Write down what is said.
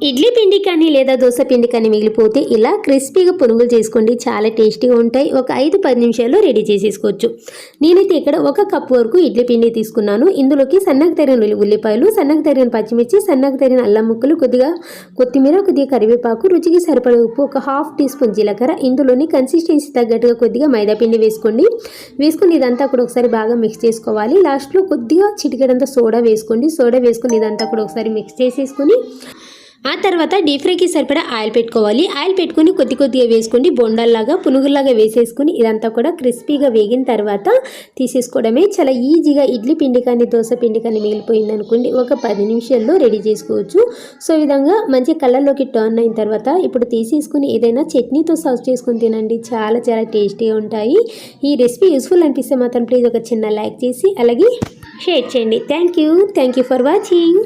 ఇడ్లీ పిండి కానీ లేదా దోశ పిండి కానీ మిగిలిపోతే ఇలా క్రిస్పీగా పునుగులు చేసుకోండి, చాలా టేస్టీగా ఉంటాయి. ఒక 5-10 నిమిషాల్లో రెడీ చేసేసుకోవచ్చు. నేనైతే ఇక్కడ 1 కప్ వరకు ఇడ్లీ పిండి తీసుకున్నాను. ఇందులోకి సన్నగా తరిగిన ఉల్లిపాయలు, సన్నగా తరిగిన పచ్చిమిర్చి, సన్నగా తరిగిన అల్లం ముక్కలు, కొద్దిగా కొత్తిమీర, కొద్దిగా కరివేపాకు, రుచికి సరిపడే ఉప్పు, ఒక హాఫ్ టీ స్పూన్ జీలకర్ర, ఇందులోని కన్సిస్టెన్సీ తగ్గట్టుగా కొద్దిగా మైదా పిండి వేసుకోండి. వేసుకుని ఇదంతా కూడా ఒకసారి బాగా మిక్స్ చేసుకోవాలి. లాస్ట్లో కొద్దిగా చిటికెడంతా సోడా వేసుకోండి. సోడా వేసుకుని ఇదంతా కూడా ఒకసారి మిక్స్ చేసేసుకుని ఆ తర్వాత డీప్ ఫ్రైకి సరిపడా ఆయిల్ పెట్టుకోవాలి. ఆయిల్ పెట్టుకుని కొద్దిగా వేసుకోండి. బొండాల్లాగా పునుగుల్లాగా వేసేసుకుని ఇదంతా కూడా క్రిస్పీగా వేగిన తర్వాత తీసేసుకోవడమే. చాలా ఈజీగా ఇడ్లీ పిండి కానీ దోశ పిండి కానీ మిగిలిపోయింది అనుకోండి, ఒక 10 నిమిషాల్లో రెడీ చేసుకోవచ్చు. సో ఈ విధంగా మంచి కలర్లోకి టర్న్ అయిన తర్వాత ఇప్పుడు తీసేసుకుని ఏదైనా చట్నీతో సర్వ్ చేసుకుని తినండి, చాలా చాలా టేస్టీగా ఉంటాయి. ఈ రెసిపీ యూస్ఫుల్ అనిపిస్తే మాత్రం ప్లీజ్ ఒక చిన్న లైక్ చేసి అలాగే షేర్ చేయండి. Thank you for watching.